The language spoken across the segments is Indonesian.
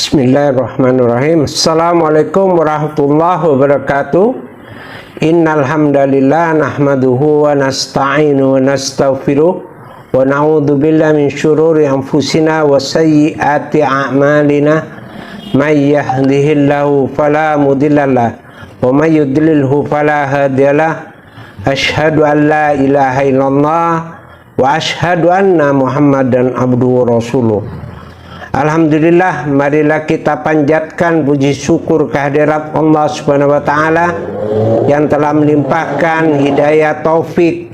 Bismillahirrahmanirrahim. Assalamualaikum warahmatullahi wabarakatuh. Innal hamdalillah nahmaduhu wa nasta'inu wa nastaghfiruh wa na'udzu billahi min syururi anfusina wa sayyiati a'malina. May yahdihillahu fala mudhillalah wa may yudlilhu fala hadiyalah. Asyhadu an la ilaha illallah wa asyhadu anna Muhammadan abduhu wa rasuluh. Alhamdulillah, marilah kita panjatkan puji syukur kehadirat Allah Subhanahu wa taala yang telah melimpahkan hidayah taufik,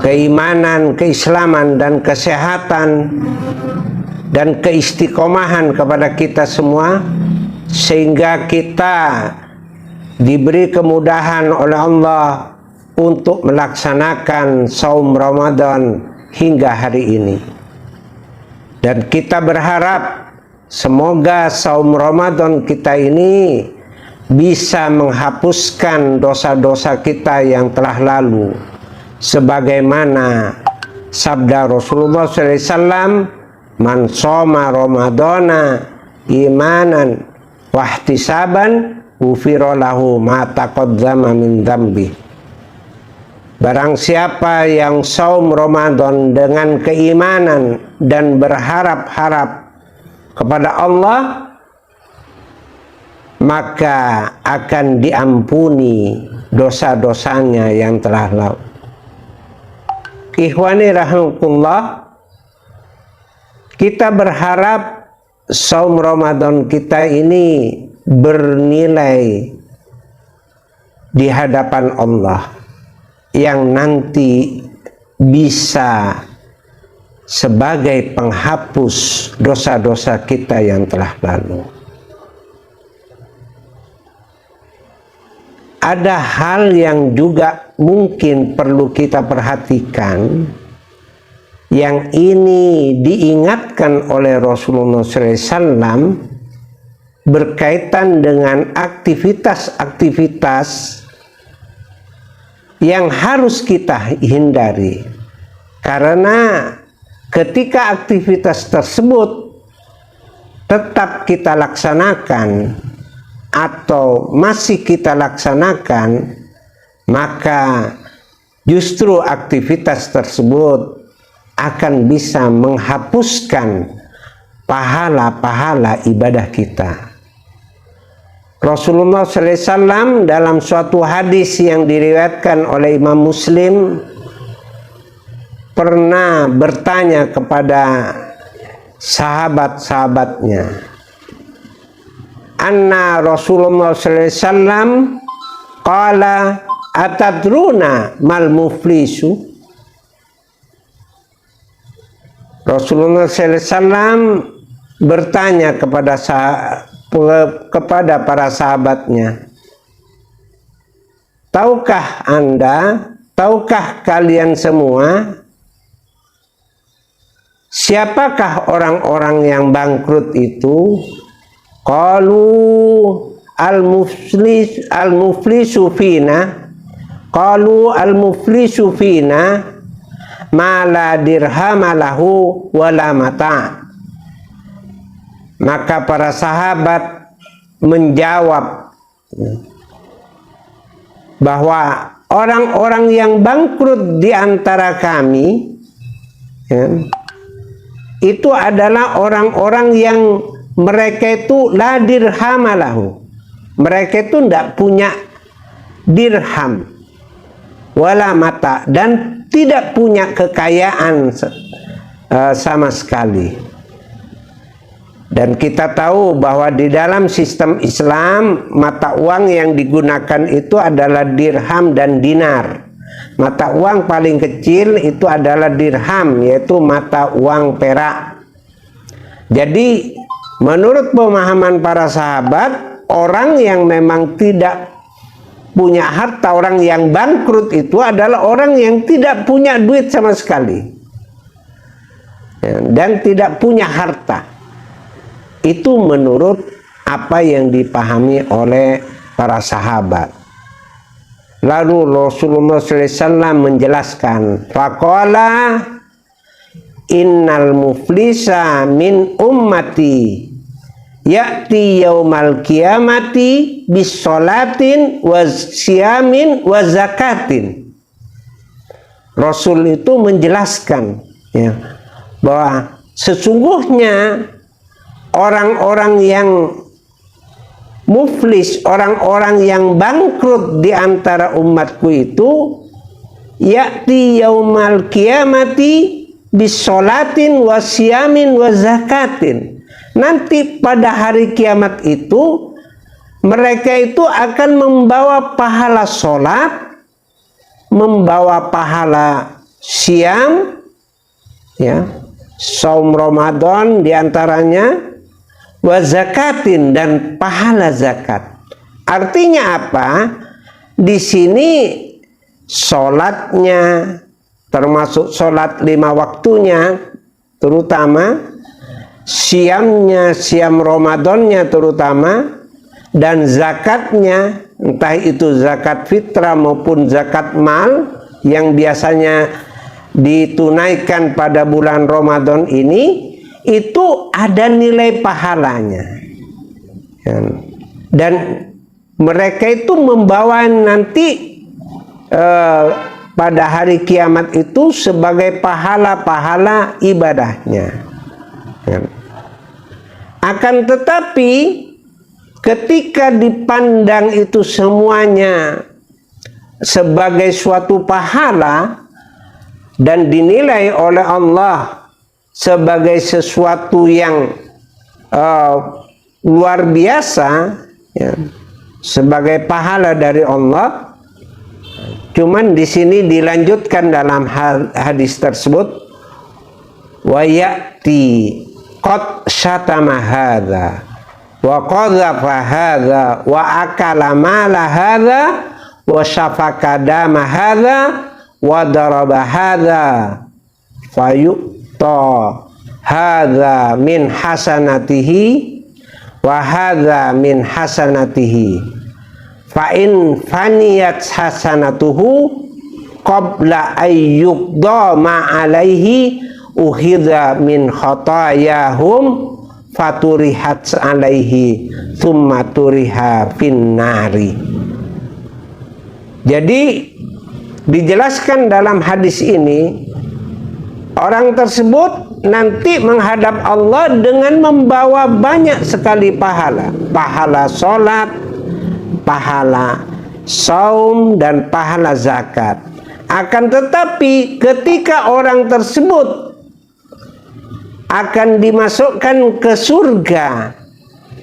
keimanan, keislaman dan kesehatan dan keistiqomahan kepada kita semua, sehingga kita diberi kemudahan oleh Allah untuk melaksanakan saum Ramadan hingga hari ini. Dan kita berharap semoga saum Ramadan kita ini bisa menghapuskan dosa-dosa kita yang telah lalu, sebagaimana sabda Rasulullah SAW, man shoma Ramadana imanan wahtisaban ghufira lahu ma taqaddama min dzambi. Barang siapa yang saum Ramadan dengan keimanan dan berharap-harap kepada Allah, maka akan diampuni dosa-dosanya yang telah lalu. Ikhwani rahimakumullah, kita berharap saum Ramadan kita ini bernilai di hadapan Allah, yang nanti bisa sebagai penghapus dosa-dosa kita yang telah lalu. Ada hal yang juga mungkin perlu kita perhatikan, yang ini diingatkan oleh Rasulullah SAW berkaitan dengan aktivitas-aktivitas yang harus kita hindari, karena ketika aktivitas tersebut tetap kita laksanakan atau masih kita laksanakan, maka justru aktivitas tersebut akan bisa menghapuskan pahala-pahala ibadah kita. Rasulullah SAW dalam suatu hadis yang diriwayatkan oleh Imam Muslim pernah bertanya kepada sahabat-sahabatnya, anna Rasulullah SAW qala atadruna mal muflisu. Rasulullah SAW bertanya kepada para sahabatnya, tahukah anda, tahukah kalian semua siapakah orang-orang yang bangkrut itu? Qalu al-muflisu fina, qalu al-muflisu fina ma la dirhama lahu wala mata'. Maka para sahabat menjawab bahwa orang-orang yang bangkrut di antara kami, itu adalah orang-orang yang mereka itu la dirhamalahu, mereka itu tidak punya dirham wala mata, dan tidak punya kekayaan sama sekali. Dan kita tahu bahwa di dalam sistem Islam, mata uang yang digunakan itu adalah dirham dan dinar. Mata uang paling kecil itu adalah dirham, yaitu mata uang perak. Jadi menurut pemahaman para sahabat, orang yang memang tidak punya harta, orang yang bangkrut itu adalah orang yang tidak punya duit sama sekali dan tidak punya harta. Itu menurut apa yang dipahami oleh para sahabat. Lalu Rasulullah SAW menjelaskan, faqala innal muflisa min ummati ya'ti yaumal qiyamati bisolatin wa siyamin wa zakatin. Rasul itu menjelaskan ya, bahwa sesungguhnya orang-orang yang muflis, orang-orang yang bangkrut di antara umatku itu, ya'ti yaumal qiyamati bisolatin wa siyamin wa zakatin. Nanti pada hari kiamat itu mereka itu akan membawa pahala solat, membawa pahala siam, ya, saum Ramadan diantaranya, wa zakatin, dan pahala zakat. Artinya apa? Di sini solatnya, termasuk solat 5 waktunya, terutama siamnya, siam Ramadannya terutama, dan zakatnya, entah itu zakat fitrah maupun zakat mal yang biasanya ditunaikan pada bulan Ramadan ini, itu ada nilai pahalanya. Dan mereka itu membawa nanti pada hari kiamat itu sebagai pahala-pahala ibadahnya. Akan tetapi ketika dipandang itu semuanya sebagai suatu pahala dan dinilai oleh Allah sebagai sesuatu yang luar biasa, ya, sebagai pahala dari Allah, cuman di sini dilanjutkan dalam hadis tersebut, wa ya'ti qad syatama hadza wa qadhafa hadza wa akala mala hadza wa syafaka dama hadza wa daraba hadza fayu'ta hadza min hasanatihi wa hadza min hasanatihi fa in faniyat hasanatuhu qabla ayyuqda ma alaihi uhidha min khatayahum faturihat alaihi thumma turiha finnari. Jadi dijelaskan dalam hadis ini, orang tersebut nanti menghadap Allah dengan membawa banyak sekali pahala, pahala sholat, pahala saum, dan pahala zakat. Akan tetapi ketika orang tersebut akan dimasukkan ke surga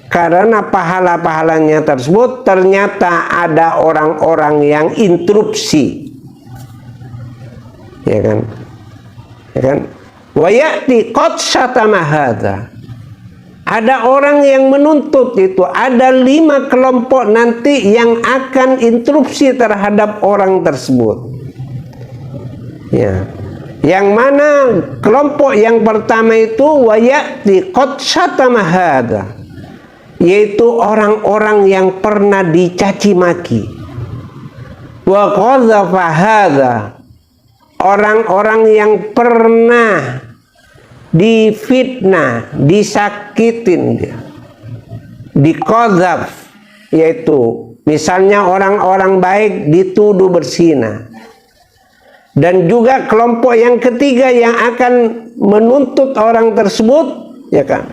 karena pahala-pahalanya tersebut, ternyata ada orang-orang yang interupsi, ya kan, ya kan, wa ya'ti qad syatama hadza. Ada orang yang menuntut itu, ada 5 kelompok nanti yang akan interupsi terhadap orang tersebut, ya. Yang mana kelompok yang pertama itu wa ya'ti qad syatama hadza, yaitu orang-orang yang pernah dicaci maki, wa qadhafa hadza, orang-orang yang pernah difitnah, disakitin, diqadzaf, yaitu misalnya orang-orang baik dituduh berzina. Dan juga kelompok yang ketiga yang akan menuntut orang tersebut, ya kan,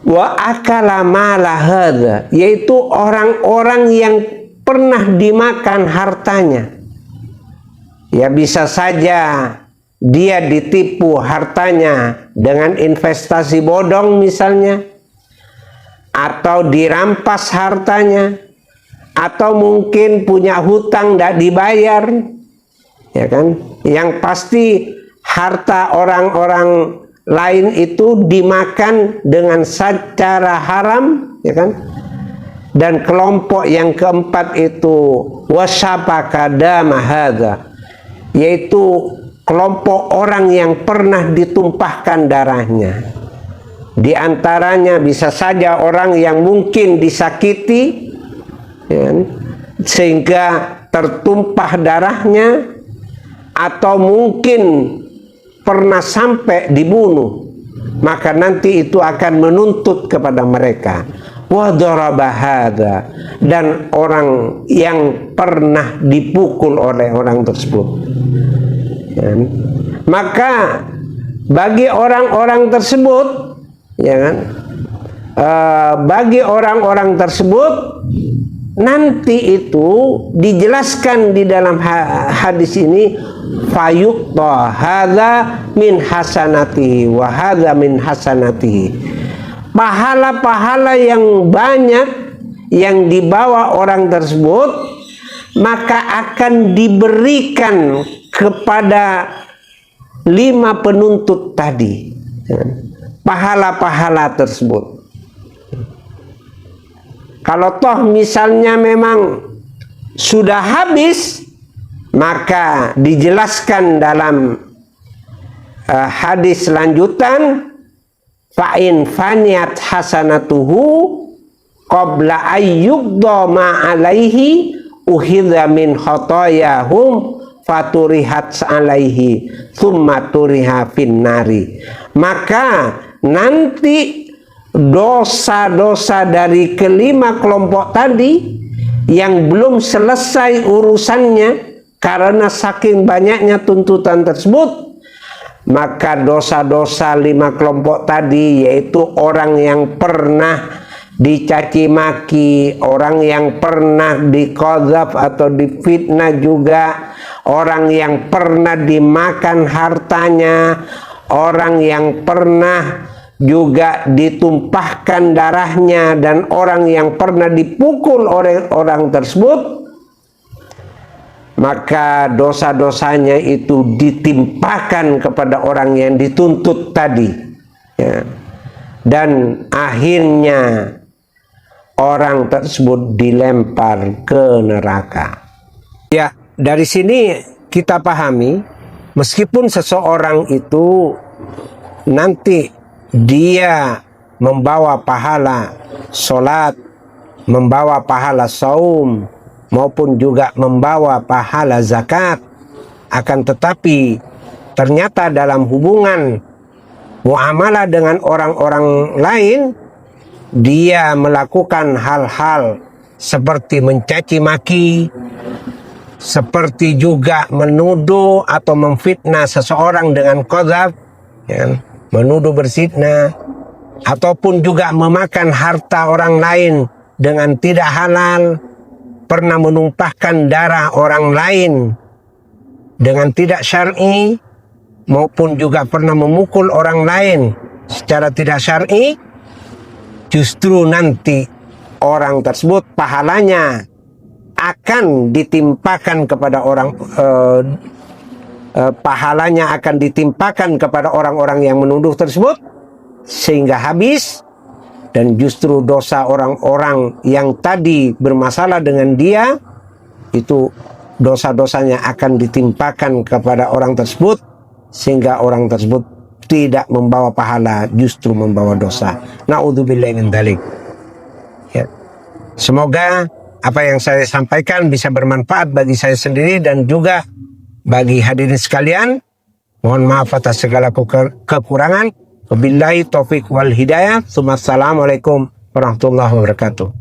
wa akala mala hadza, yaitu orang-orang yang pernah dimakan hartanya. Ya, bisa saja dia ditipu hartanya dengan investasi bodong misalnya, atau dirampas hartanya, atau mungkin punya hutang tidak dibayar, ya kan. Yang pasti harta orang-orang lain itu dimakan dengan secara haram, ya kan. Dan kelompok yang keempat itu wasyafaka dama hadza, yaitu kelompok orang yang pernah ditumpahkan darahnya. Di antaranya bisa saja orang yang mungkin disakiti, ya, sehingga tertumpah darahnya, atau mungkin pernah sampai dibunuh, maka nanti itu akan menuntut kepada mereka. Wa daraba hadza, dan orang yang pernah dipukul oleh orang tersebut. Ya. Maka bagi orang-orang tersebut, ya kan, bagi orang-orang tersebut nanti itu dijelaskan di dalam hadis ini, fayuqta hadza min hasanati wa hadza min hasanati. Pahala-pahala yang banyak yang dibawa orang tersebut maka akan diberikan kepada 5 penuntut tadi, pahala-pahala tersebut. Kalau toh misalnya memang sudah habis, maka dijelaskan dalam hadis lanjutan, fa'in faniyat hasanatuhu qabla ayyuqda ma alaihi uhidha min khotoyahum faturihat alaihi thumma turiha finnari. Maka nanti dosa-dosa dari kelima kelompok tadi yang belum selesai urusannya karena saking banyaknya tuntutan tersebut, maka dosa-dosa 5 kelompok tadi, yaitu orang yang pernah dicaci maki, orang yang pernah diqadzaf atau difitnah juga, orang yang pernah dimakan hartanya, orang yang pernah juga ditumpahkan darahnya, dan orang yang pernah dipukul oleh orang tersebut, maka dosa-dosanya itu ditimpakan kepada orang yang dituntut tadi, ya. Dan akhirnya orang tersebut dilempar ke neraka. Ya, dari sini kita pahami, meskipun seseorang itu nanti dia membawa pahala sholat, membawa pahala saum, maupun juga membawa pahala zakat, akan tetapi ternyata dalam hubungan muamalah dengan orang-orang lain, dia melakukan hal-hal seperti mencaci maki, seperti juga menuduh atau memfitnah seseorang dengan qadzaf, ya, menuduh berzina, ataupun juga memakan harta orang lain dengan tidak halal, pernah menumpahkan darah orang lain dengan tidak syar'i, maupun juga pernah memukul orang lain secara tidak syar'i, justru nanti orang tersebut pahalanya akan ditimpakan kepada pahalanya akan ditimpakan kepada orang-orang yang menuduh tersebut sehingga habis, dan justru dosa orang-orang yang tadi bermasalah dengan dia itu dosa-dosanya akan ditimpakan kepada orang tersebut sehingga orang tersebut tidak membawa pahala, justru membawa dosa. Na'udzubillahi min dzalik. Ya. Semoga apa yang saya sampaikan bisa bermanfaat bagi saya sendiri dan juga bagi hadirin sekalian. Mohon maaf atas segala kekurangan. Wabillahi taufiq wal hidayah. Assalamualaikum warahmatullahi wabarakatuh.